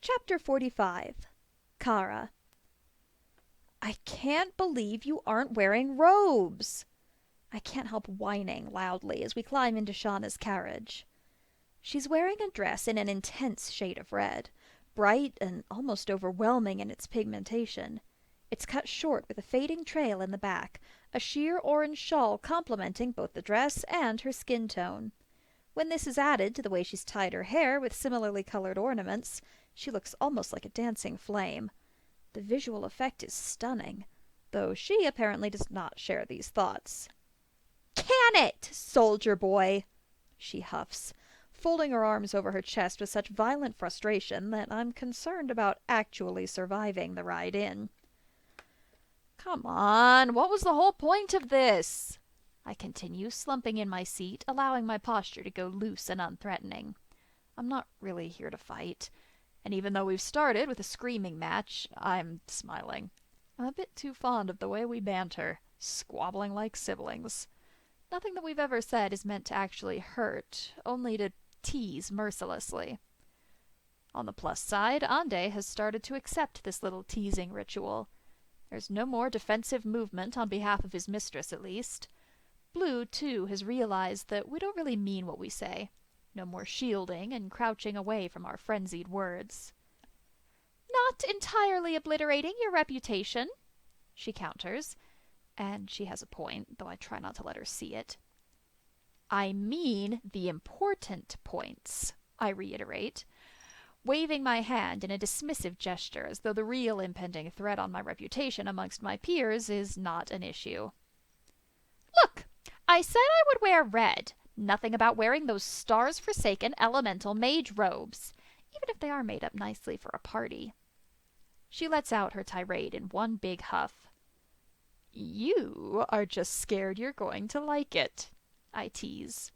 Chapter 45. Kara. I can't believe you aren't wearing robes! I can't help whining loudly as we climb into Shauna's carriage. She's wearing a dress in an intense shade of red, bright and almost overwhelming in its pigmentation. It's cut short with a fading trail in the back, a sheer orange shawl complementing both the dress and her skin tone. When this is added to the way she's tied her hair with similarly colored ornaments, she looks almost like a dancing flame. The visual effect is stunning, though she apparently does not share these thoughts. "Can it, soldier boy!" she huffs, folding her arms over her chest with such violent frustration that I'm concerned about actually surviving the ride in. Come on, what was the whole point of this? I continue, slumping in my seat, allowing my posture to go loose and unthreatening. I'm not really here to fight, and even though we've started with a screaming match, I'm smiling. I'm a bit too fond of the way we banter, squabbling like siblings. Nothing that we've ever said is meant to actually hurt, only to tease mercilessly. On the plus side, Ande has started to accept this little teasing ritual. There's no more defensive movement on behalf of his mistress, at least. Blue, too, has realized that we don't really mean what we say. No more shielding and crouching away from our frenzied words. "Not entirely obliterating your reputation," she counters, and she has a point, though I try not to let her see it. "I mean the important points," I reiterate, waving my hand in a dismissive gesture as though the real impending threat on my reputation amongst my peers is not an issue. "Look, I said I would wear red. Nothing about wearing those stars-forsaken elemental mage robes, even if they are made up nicely for a party." She lets out her tirade in one big huff. "You are just scared you're going to like it," I tease.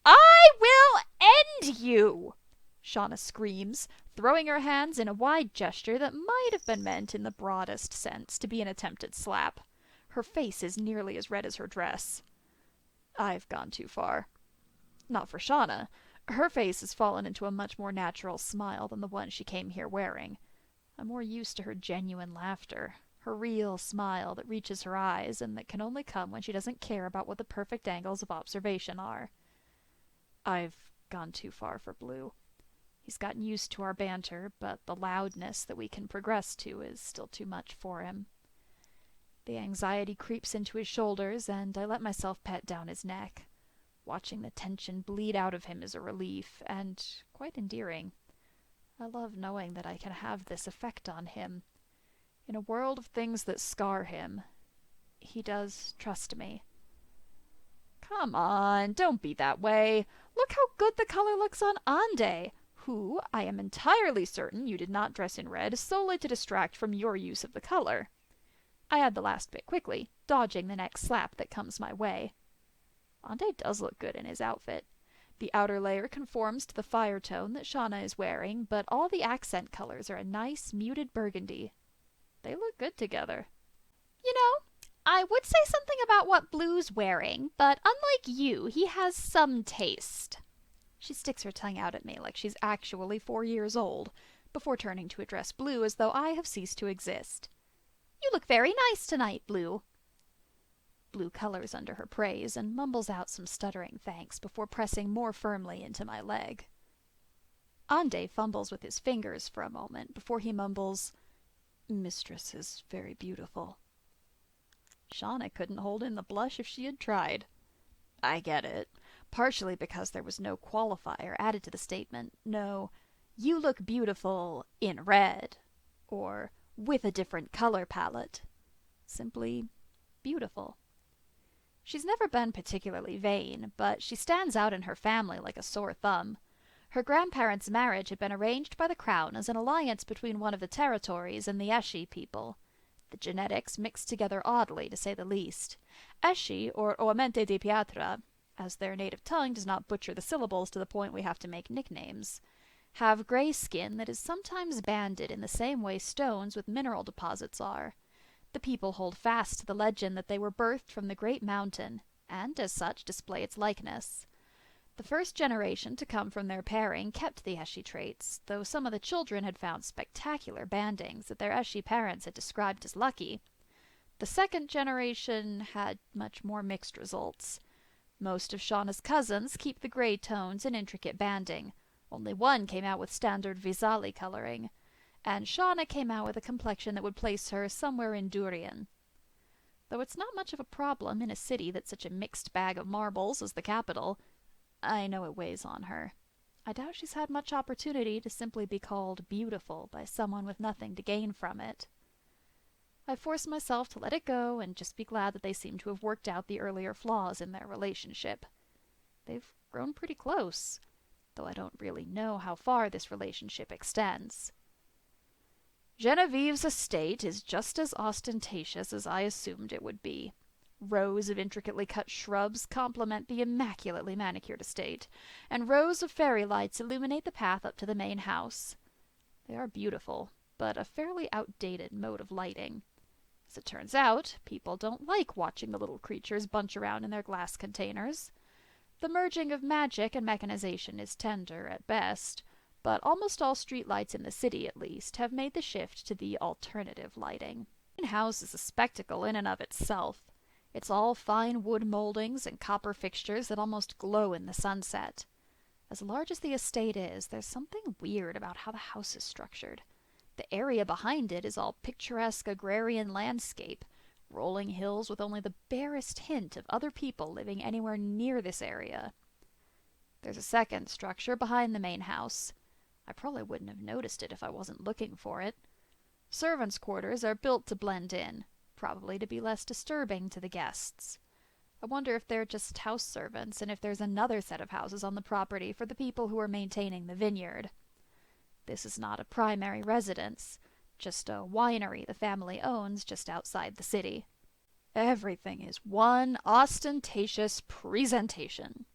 "I will end you!" Shauna screams, throwing her hands in a wide gesture that might have been meant in the broadest sense to be an attempted slap. Her face is nearly as red as her dress. I've gone too far. Not for Shauna. Her face has fallen into a much more natural smile than the one she came here wearing. I'm more used to her genuine laughter, her real smile that reaches her eyes and that can only come when she doesn't care about what the perfect angles of observation are. I've gone too far for Blue. He's gotten used to our banter, but the loudness that we can progress to is still too much for him. The anxiety creeps into his shoulders, and I let myself pet down his neck. Watching the tension bleed out of him is a relief, and quite endearing. I love knowing that I can have this effect on him. In a world of things that scar him, he does trust me. "Come on, don't be that way. Look how good the color looks on Ande, who, I am entirely certain you did not dress in red solely to distract from your use of the color." I add the last bit quickly, dodging the next slap that comes my way. Ande does look good in his outfit. The outer layer conforms to the fire tone that Shauna is wearing, but all the accent colors are a nice, muted burgundy. They look good together. "You know, I would say something about what Blue's wearing, but unlike you, he has some taste." She sticks her tongue out at me like she's actually 4 years old, before turning to address Blue as though I have ceased to exist. "You look very nice tonight, Blue." Blue colors under her praise and mumbles out some stuttering thanks before pressing more firmly into my leg. Ande fumbles with his fingers for a moment before he mumbles, "Mistress is very beautiful." Shauna couldn't hold in the blush if she had tried. I get it, partially because there was no qualifier added to the statement. No, "You look beautiful in red," or "with a different color palette." Simply beautiful. She's never been particularly vain, but she stands out in her family like a sore thumb. Her grandparents' marriage had been arranged by the crown as an alliance between one of the territories and the Eshi people. The genetics mixed together oddly, to say the least. Eshi, or Oamente di Piatra, as their native tongue does not butcher the syllables to the point we have to make nicknames, have gray skin that is sometimes banded in the same way stones with mineral deposits are. The people hold fast to the legend that they were birthed from the great mountain, and as such display its likeness. The first generation to come from their pairing kept the Eshi traits, though some of the children had found spectacular bandings that their Eshi parents had described as lucky. The second generation had much more mixed results. Most of Shauna's cousins keep the gray tones and intricate banding. Only one came out with standard Visali coloring, and Shauna came out with a complexion that would place her somewhere in Durian. Though it's not much of a problem in a city that's such a mixed bag of marbles as the capital, I know it weighs on her. I doubt she's had much opportunity to simply be called beautiful by someone with nothing to gain from it. I forced myself to let it go and just be glad that they seem to have worked out the earlier flaws in their relationship. They've grown pretty close, though I don't really know how far this relationship extends. Genevieve's estate is just as ostentatious as I assumed it would be. Rows of intricately cut shrubs complement the immaculately manicured estate, and rows of fairy lights illuminate the path up to the main house. They are beautiful, but a fairly outdated mode of lighting. As it turns out, people don't like watching the little creatures bunch around in their glass containers. The merging of magic and mechanization is tender at best, but almost all streetlights in the city, at least, have made the shift to the alternative lighting. The main house is a spectacle in and of itself. It's all fine wood moldings and copper fixtures that almost glow in the sunset. As large as the estate is, there's something weird about how the house is structured. The area behind it is all picturesque agrarian landscape, rolling hills with only the barest hint of other people living anywhere near this area. There's a second structure behind the main house. I probably wouldn't have noticed it if I wasn't looking for it. Servants' quarters are built to blend in, probably to be less disturbing to the guests. I wonder if they're just house servants and if there's another set of houses on the property for the people who are maintaining the vineyard. This is not a primary residence, just a winery the family owns just outside the city. Everything is one ostentatious presentation.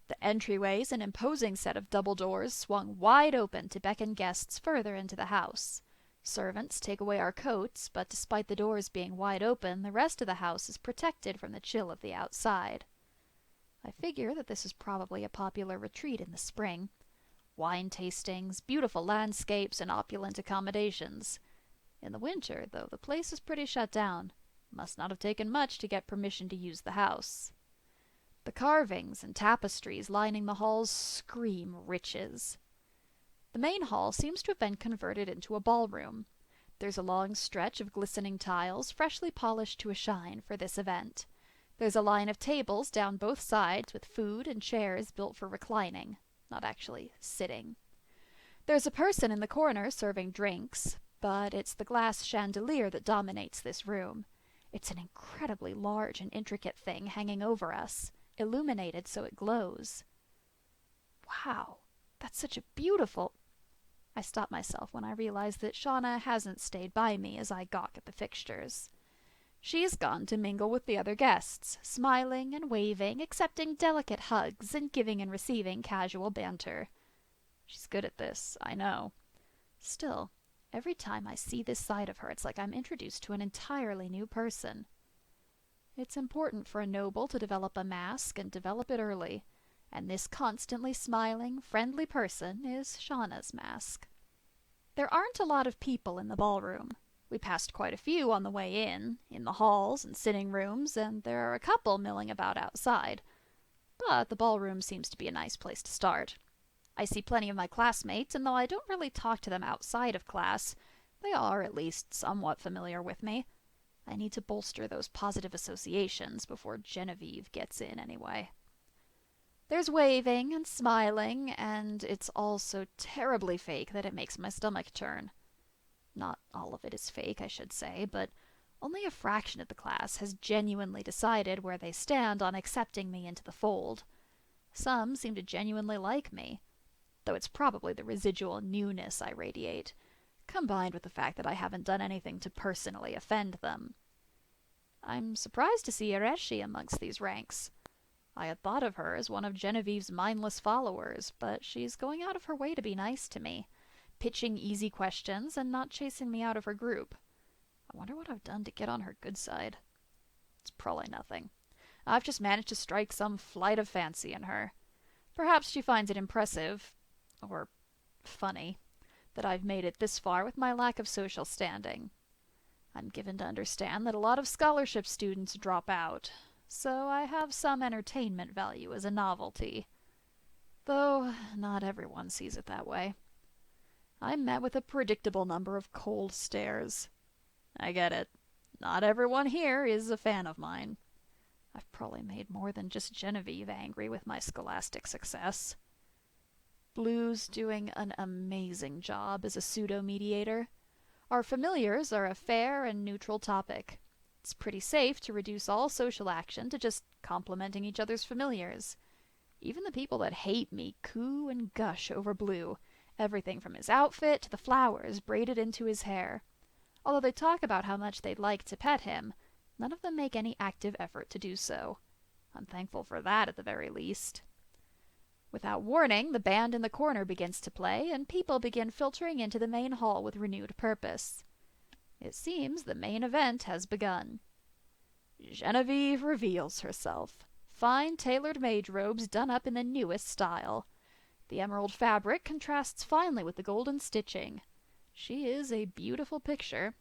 The entryway's an imposing set of double doors swung wide open to beckon guests further into the house. Servants take away our coats, but despite the doors being wide open, the rest of the house is protected from the chill of the outside. I figure that this is probably a popular retreat in the spring. Wine tastings, beautiful landscapes, and opulent accommodations. In the winter, though, the place is pretty shut down. Must not have taken much to get permission to use the house. The carvings and tapestries lining the halls scream riches. The main hall seems to have been converted into a ballroom. There's a long stretch of glistening tiles, freshly polished to a shine for this event. There's a line of tables down both sides with food and chairs built for reclining, not actually sitting. There's a person in the corner serving drinks, but it's the glass chandelier that dominates this room. It's an incredibly large and intricate thing hanging over us, illuminated so it glows. Wow, that's such a beautiful... I stop myself when I realize that Shauna hasn't stayed by me as I gawk at the fixtures. She's gone to mingle with the other guests, smiling and waving, accepting delicate hugs, and giving and receiving casual banter. She's good at this, I know. Still, every time I see this side of her, it's like I'm introduced to an entirely new person. It's important for a noble to develop a mask and develop it early, and this constantly smiling, friendly person is Shauna's mask. There aren't a lot of people in the ballroom. We passed quite a few on the way in the halls and sitting rooms, and there are a couple milling about outside. But the ballroom seems to be a nice place to start. I see plenty of my classmates, and though I don't really talk to them outside of class, they are at least somewhat familiar with me. I need to bolster those positive associations before Genevieve gets in anyway. There's waving and smiling, and it's all so terribly fake that it makes my stomach turn. Not all of it is fake, I should say, but only a fraction of the class has genuinely decided where they stand on accepting me into the fold. Some seem to genuinely like me, though it's probably the residual newness I radiate, combined with the fact that I haven't done anything to personally offend them. I'm surprised to see Ereshi amongst these ranks. I had thought of her as one of Genevieve's mindless followers, but she's going out of her way to be nice to me, pitching easy questions and not chasing me out of her group. I wonder what I've done to get on her good side. It's probably nothing. I've just managed to strike some flight of fancy in her. Perhaps she finds it impressive, or funny, that I've made it this far with my lack of social standing. I'm given to understand that a lot of scholarship students drop out, so I have some entertainment value as a novelty. Though not everyone sees it that way. I'm met with a predictable number of cold stares. I get it. Not everyone here is a fan of mine. I've probably made more than just Genevieve angry with my scholastic success. Blue's doing an amazing job as a pseudo-mediator. Our familiars are a fair and neutral topic. It's pretty safe to reduce all social action to just complimenting each other's familiars. Even the people that hate me coo and gush over Blue, everything from his outfit to the flowers braided into his hair. Although they talk about how much they'd like to pet him, none of them make any active effort to do so. I'm thankful for that at the very least. Without warning, the band in the corner begins to play, and people begin filtering into the main hall with renewed purpose. It seems the main event has begun. Genevieve reveals herself. Fine tailored mage robes done up in the newest style. The emerald fabric contrasts finely with the golden stitching. She is a beautiful picture.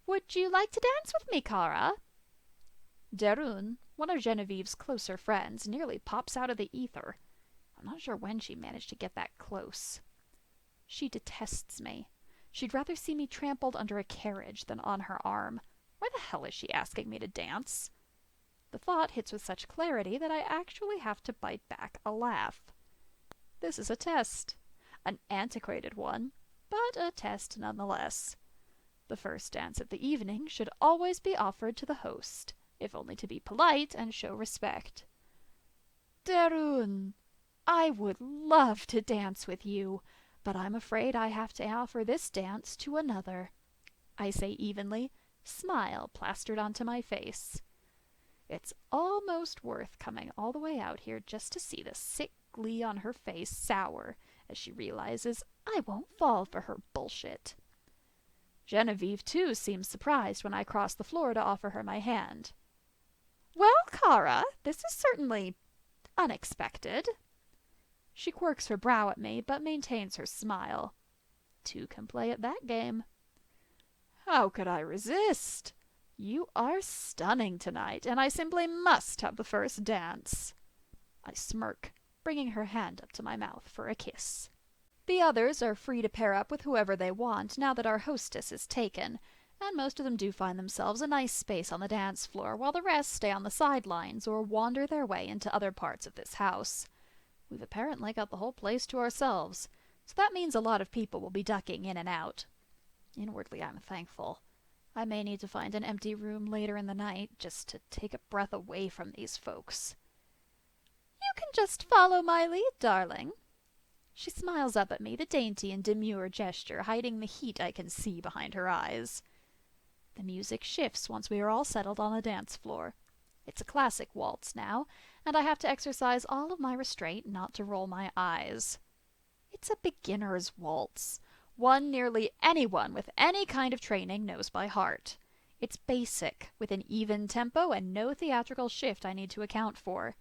"Would you like to dance with me, Kara?" Darun, one of Genevieve's closer friends, nearly pops out of the ether. I'm not sure when she managed to get that close. She detests me. She'd rather see me trampled under a carriage than on her arm. Why the hell is she asking me to dance? The thought hits with such clarity that I actually have to bite back a laugh. This is a test. An antiquated one, but a test nonetheless. The first dance of the evening should always be offered to the host, if only to be polite and show respect. Darun, I would love to dance with you, but I'm afraid I have to offer this dance to another. I say evenly, smile plastered onto my face. It's almost worth coming all the way out here just to see the sick glee on her face sour as she realizes I won't fall for her bullshit. Genevieve, too, seems surprised when I cross the floor to offer her my hand. "Well, Kara, this is certainly unexpected." She quirks her brow at me, but maintains her smile. Two can play at that game. How could I resist? You are stunning tonight, and I simply must have the first dance. I smirk, bringing her hand up to my mouth for a kiss. The others are free to pair up with whoever they want now that our hostess is taken, and most of them do find themselves a nice space on the dance floor, while the rest stay on the sidelines or wander their way into other parts of this house. We've apparently got the whole place to ourselves, so that means a lot of people will be ducking in and out. Inwardly, I'm thankful. I may need to find an empty room later in the night just to take a breath away from these folks. "You can just follow my lead, darling." She smiles up at me, the dainty and demure gesture hiding the heat I can see behind her eyes. The music shifts once we are all settled on the dance floor. It's a classic waltz now, and I have to exercise all of my restraint not to roll my eyes. It's a beginner's waltz, one nearly anyone with any kind of training knows by heart. It's basic, with an even tempo and no theatrical shift I need to account for.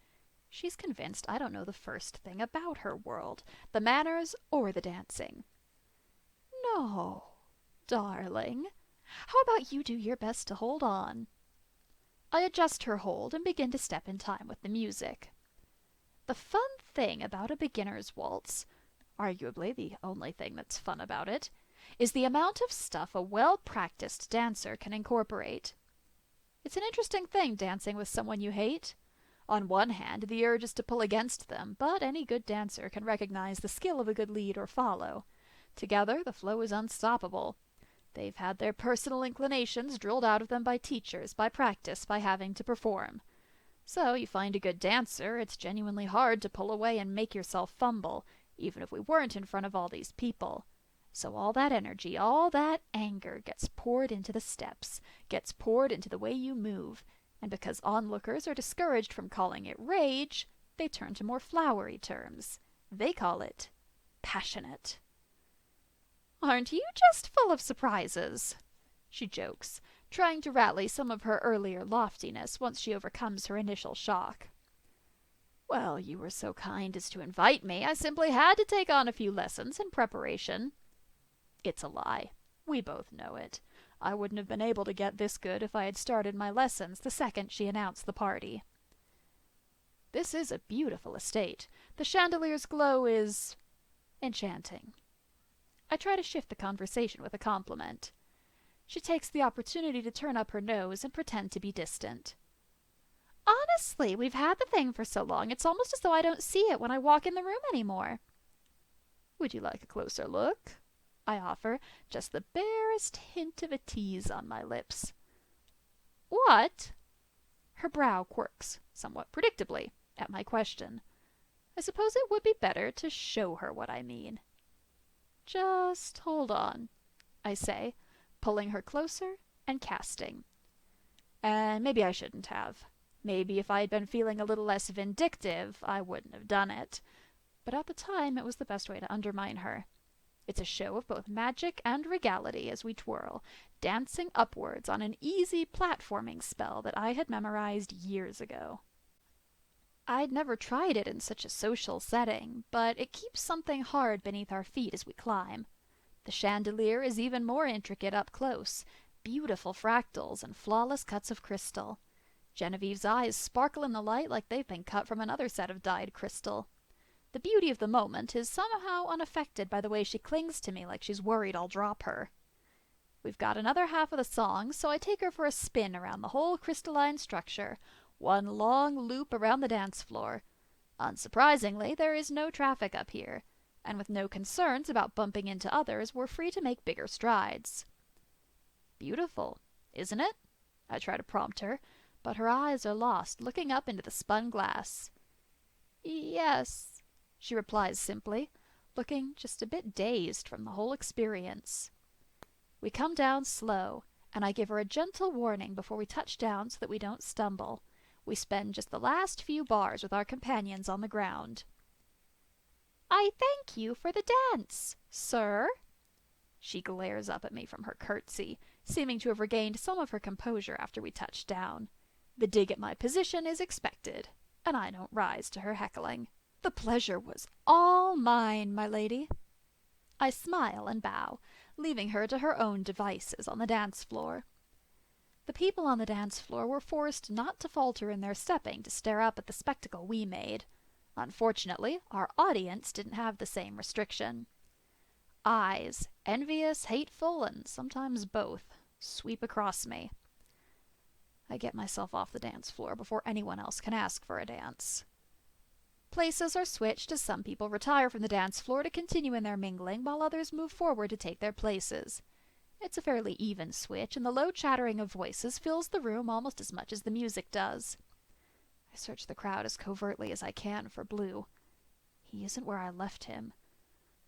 She's convinced I don't know the first thing about her world, the manners or the dancing. No, darling. How about you do your best to hold on? I adjust her hold and begin to step in time with the music. The fun thing about a beginner's waltz, arguably the only thing that's fun about it, is the amount of stuff a well-practiced dancer can incorporate. It's an interesting thing dancing with someone you hate. On one hand, the urge is to pull against them, but any good dancer can recognize the skill of a good lead or follow. Together, the flow is unstoppable. They've had their personal inclinations drilled out of them by teachers, by practice, by having to perform. So you find a good dancer, it's genuinely hard to pull away and make yourself fumble, even if we weren't in front of all these people. So all that energy, all that anger gets poured into the steps, gets poured into the way you move, and because onlookers are discouraged from calling it rage, they turn to more flowery terms. They call it passionate. "Aren't you just full of surprises?" she jokes, trying to rally some of her earlier loftiness once she overcomes her initial shock. Well, you were so kind as to invite me, I simply had to take on a few lessons in preparation. It's a lie. We both know it. I wouldn't have been able to get this good if I had started my lessons the second she announced the party. This is a beautiful estate. The chandelier's glow is enchanting. I try to shift the conversation with a compliment. She takes the opportunity to turn up her nose and pretend to be distant. Honestly, we've had the thing for so long, it's almost as though I don't see it when I walk in the room anymore. Would you like a closer look? I offer, just the barest hint of a tease on my lips. What? Her brow quirks, somewhat predictably, at my question. I suppose it would be better to show her what I mean. Just hold on, I say, pulling her closer and casting. And maybe I shouldn't have. Maybe if I had been feeling a little less vindictive, I wouldn't have done it. But at the time, it was the best way to undermine her. It's a show of both magic and regality as we twirl, dancing upwards on an easy platforming spell that I had memorized years ago. I'd never tried it in such a social setting, but it keeps something hard beneath our feet as we climb. The chandelier is even more intricate up close, beautiful fractals and flawless cuts of crystal. Genevieve's eyes sparkle in the light like they've been cut from another set of dyed crystal. The beauty of the moment is somehow unaffected by the way she clings to me like she's worried I'll drop her. We've got another half of the song, so I take her for a spin around the whole crystalline structure, one long loop around the dance floor. Unsurprisingly, there is no traffic up here, and with no concerns about bumping into others, we're free to make bigger strides. Beautiful, isn't it? I try to prompt her, but her eyes are lost, looking up into the spun glass. Yes, she replies simply, looking just a bit dazed from the whole experience. We come down slow, and I give her a gentle warning before we touch down so that we don't stumble. We spend just the last few bars with our companions on the ground. I thank you for the dance, sir. She glares up at me from her curtsy, seeming to have regained some of her composure after we touch down. The dig at my position is expected, and I don't rise to her heckling. The pleasure was all mine, my lady. I smile and bow, leaving her to her own devices on the dance floor. The people on the dance floor were forced not to falter in their stepping to stare up at the spectacle we made. Unfortunately, our audience didn't have the same restriction. Eyes, envious, hateful, and sometimes both, sweep across me. I get myself off the dance floor before anyone else can ask for a dance. Places are switched as some people retire from the dance floor to continue in their mingling while others move forward to take their places. It's a fairly even switch, and the low chattering of voices fills the room almost as much as the music does. I search the crowd as covertly as I can for Blue. He isn't where I left him.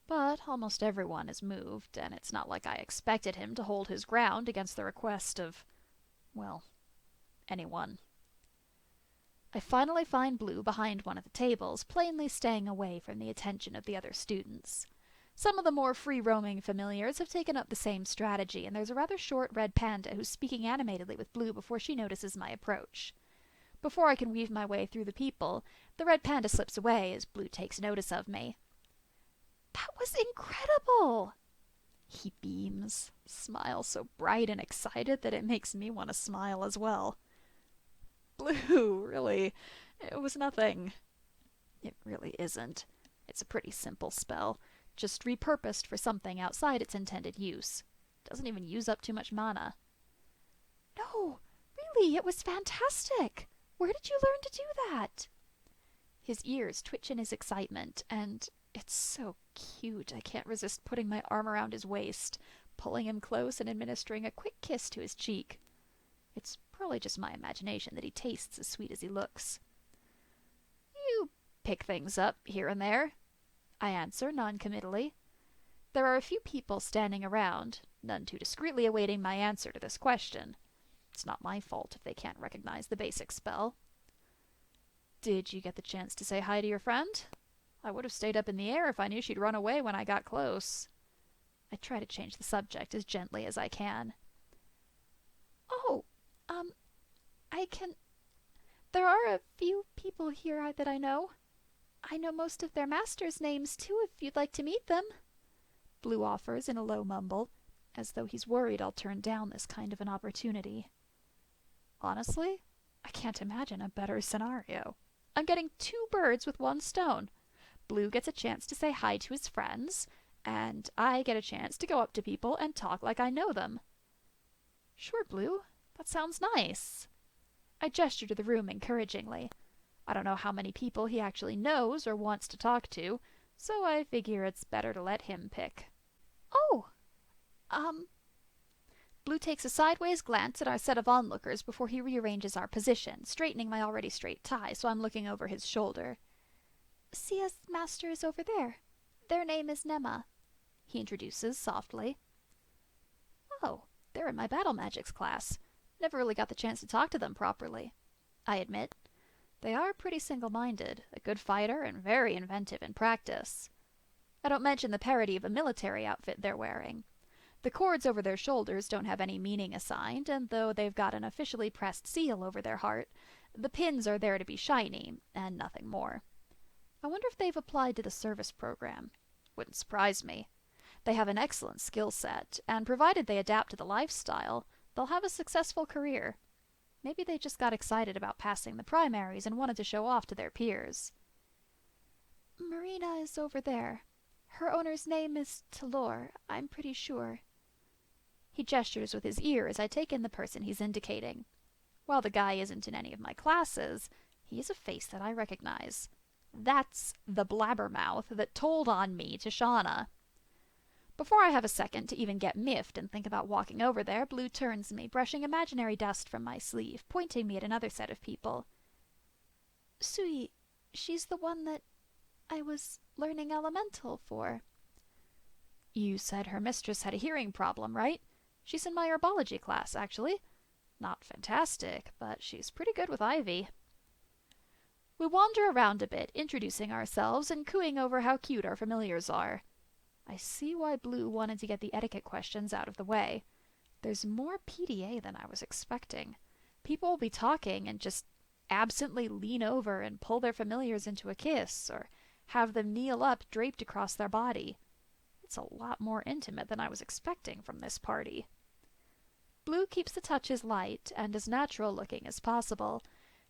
But almost everyone is moved, and it's not like I expected him to hold his ground against the request of, well, anyone. I finally find Blue behind one of the tables, plainly staying away from the attention of the other students. Some of the more free-roaming familiars have taken up the same strategy, and there's a rather short red panda who's speaking animatedly with Blue before she notices my approach. Before I can weave my way through the people, the red panda slips away as Blue takes notice of me. That was incredible! He beams, smiles so bright and excited that it makes me want to smile as well. Blue, really, it was nothing. It really isn't. It's a pretty simple spell, just repurposed for something outside its intended use. Doesn't even use up too much mana. No, really, it was fantastic. Where did you learn to do that? His ears twitch in his excitement, and it's so cute I can't resist putting my arm around his waist, pulling him close and administering a quick kiss to his cheek. It's probably just my imagination that he tastes as sweet as he looks. You pick things up here and there, I answer noncommittally. There are a few people standing around, none too discreetly awaiting my answer to this question. It's not my fault if they can't recognize the basic spell. Did you get the chance to say hi to your friend? I would have stayed up in the air if I knew she'd run away when I got close. I try to change the subject as gently as I can. Oh, I can... There are a few people here that I know. I know most of their masters' names, too, if you'd like to meet them, Blue offers in a low mumble, as though he's worried I'll turn down this kind of an opportunity. Honestly, I can't imagine a better scenario. I'm getting two birds with one stone. Blue gets a chance to say hi to his friends, and I get a chance to go up to people and talk like I know them. Sure, Blue. That sounds nice. I gesture to the room encouragingly. I don't know how many people he actually knows or wants to talk to, so I figure it's better to let him pick. Oh, Blue takes a sideways glance at our set of onlookers before he rearranges our position, straightening my already straight tie so I'm looking over his shoulder. Sia's master is over there. Their name is Nema, he introduces softly. Oh, they're in my battle magics class. Never really got the chance to talk to them properly, I admit. They are pretty single-minded, a good fighter, and very inventive in practice. I don't mention the parody of a military outfit they're wearing. The cords over their shoulders don't have any meaning assigned, and though they've got an officially pressed seal over their heart, the pins are there to be shiny, and nothing more. I wonder if they've applied to the service program. Wouldn't surprise me. They have an excellent skill set, and provided they adapt to the lifestyle, they'll have a successful career. Maybe they just got excited about passing the primaries and wanted to show off to their peers. Marina is over there. Her owner's name is Talor, I'm pretty sure. He gestures with his ear as I take in the person he's indicating. While the guy isn't in any of my classes, he has a face that I recognize. That's the blabbermouth that told on me to Shauna. Before I have a second to even get miffed and think about walking over there, Blue turns me, brushing imaginary dust from my sleeve, pointing me at another set of people. Sui, she's the one that I was learning elemental for. You said her mistress had a hearing problem, right? She's in my herbology class, actually. Not fantastic, but she's pretty good with Ivy. We wander around a bit, introducing ourselves and cooing over how cute our familiars are. I see why Blue wanted to get the etiquette questions out of the way. There's more PDA than I was expecting. People will be talking and just absently lean over and pull their familiars into a kiss, or have them kneel up draped across their body. It's a lot more intimate than I was expecting from this party. Blue keeps the touches light and as natural-looking as possible,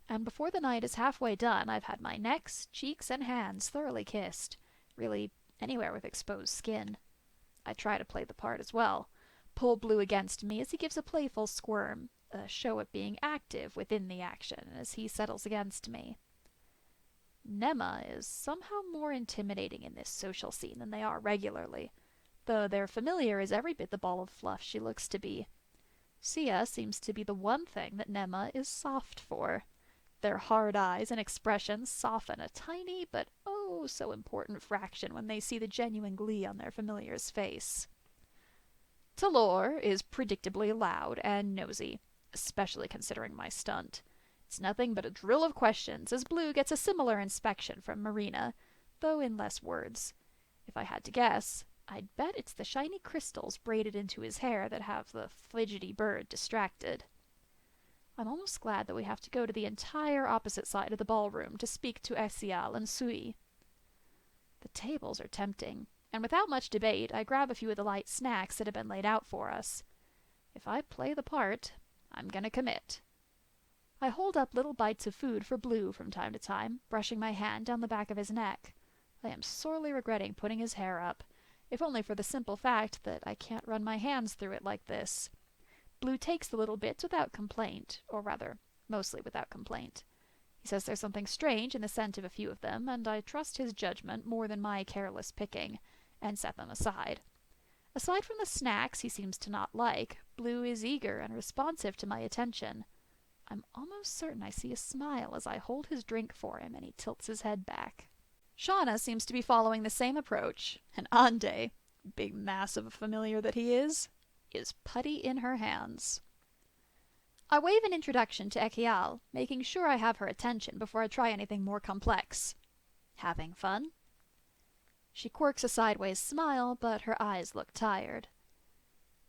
and before the night is halfway done I've had my necks, cheeks, and hands thoroughly kissed. Really, anywhere with exposed skin. I try to play the part as well. Pull Blue against me as he gives a playful squirm, a show of being active within the action as he settles against me. Nema is somehow more intimidating in this social scene than they are regularly, though their familiar is every bit the ball of fluff she looks to be. Sia seems to be the one thing that Nema is soft for. Their hard eyes and expressions soften a tiny but oh so important fraction when they see the genuine glee on their familiar's face. Talor is predictably loud and nosy, especially considering my stunt. It's nothing but a drill of questions as Blue gets a similar inspection from Marina, though in less words. If I had to guess, I'd bet it's the shiny crystals braided into his hair that have the fidgety bird distracted. I'm almost glad that we have to go to the entire opposite side of the ballroom to speak to Esial and Sui. The tables are tempting, and without much debate I grab a few of the light snacks that have been laid out for us. If I play the part, I'm gonna commit. I hold up little bites of food for Blue from time to time, brushing my hand down the back of his neck. I am sorely regretting putting his hair up, if only for the simple fact that I can't run my hands through it like this. Blue takes the little bits without complaint, or rather, mostly without complaint. He says there's something strange in the scent of a few of them, and I trust his judgment more than my careless picking, and set them aside. Aside from the snacks he seems to not like, Blue is eager and responsive to my attention. I'm almost certain I see a smile as I hold his drink for him and he tilts his head back. Shauna seems to be following the same approach, and Ande, big mass of a familiar that he is putty in her hands. I wave an introduction to Ekial, making sure I have her attention before I try anything more complex. Having fun? She quirks a sideways smile, but her eyes look tired.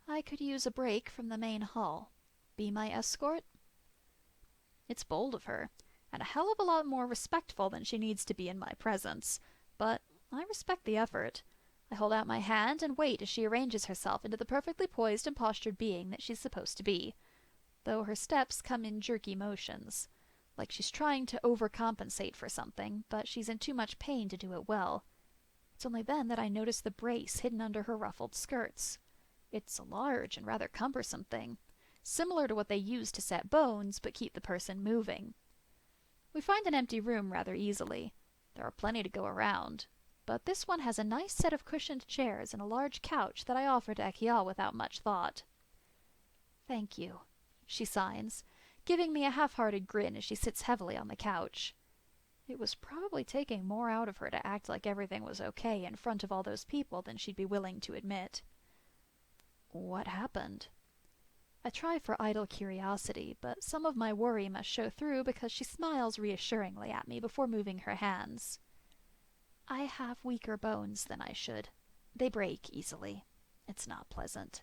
I could use a break from the main hall. Be my escort? It's bold of her, and a hell of a lot more respectful than she needs to be in my presence. But I respect the effort. I hold out my hand and wait as she arranges herself into the perfectly poised and postured being that she's supposed to be, though her steps come in jerky motions, like she's trying to overcompensate for something, but she's in too much pain to do it well. It's only then that I notice the brace hidden under her ruffled skirts. It's a large and rather cumbersome thing, similar to what they use to set bones but keep the person moving. We find an empty room rather easily. There are plenty to go around, but this one has a nice set of cushioned chairs and a large couch that I offer to Ekial without much thought. "Thank you," she signs, giving me a half-hearted grin as she sits heavily on the couch. It was probably taking more out of her to act like everything was okay in front of all those people than she'd be willing to admit. What happened? I try for idle curiosity, but some of my worry must show through because she smiles reassuringly at me before moving her hands. I have weaker bones than I should. They break easily. It's not pleasant.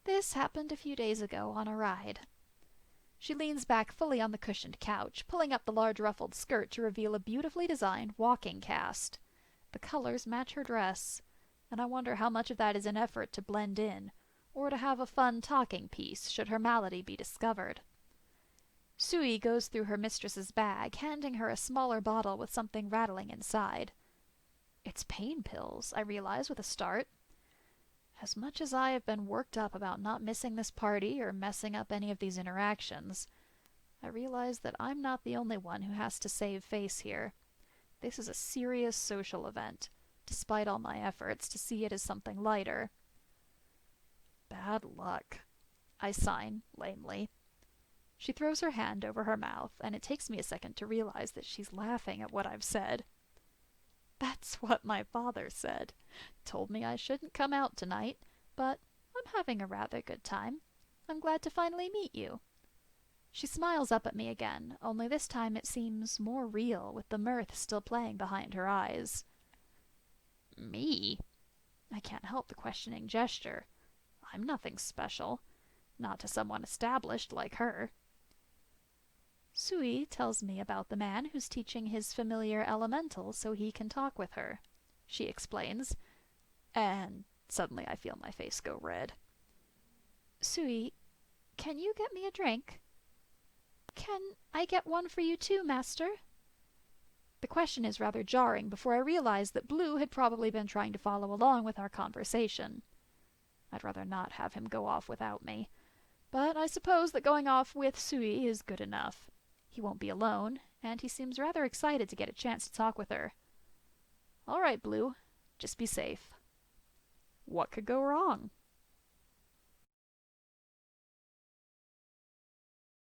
This happened a few days ago on a ride. She leans back fully on the cushioned couch, pulling up the large ruffled skirt to reveal a beautifully designed walking cast. The colors match her dress, and I wonder how much of that is an effort to blend in, or to have a fun talking piece should her malady be discovered. Sui goes through her mistress's bag, handing her a smaller bottle with something rattling inside. It's pain pills, I realize with a start. As much as I have been worked up about not missing this party or messing up any of these interactions, I realize that I'm not the only one who has to save face here. This is a serious social event, despite all my efforts to see it as something lighter. Bad luck, I sign lamely. She throws her hand over her mouth, and it takes me a second to realize that she's laughing at what I've said. That's what my father said. Told me I shouldn't come out tonight, but I'm having a rather good time. I'm glad to finally meet you. She smiles up at me again, only this time it seems more real, with the mirth still playing behind her eyes. Me? I can't help the questioning gesture. I'm nothing special. Not to someone established like her. Sui tells me about the man who's teaching his familiar elemental so he can talk with her, she explains, and suddenly I feel my face go red. Sui, can you get me a drink? Can I get one for you too, master? The question is rather jarring before I realize that Blue had probably been trying to follow along with our conversation. I'd rather not have him go off without me, but I suppose that going off with Sui is good enough. He won't be alone, and he seems rather excited to get a chance to talk with her. All right, Blue. Just be safe. What could go wrong?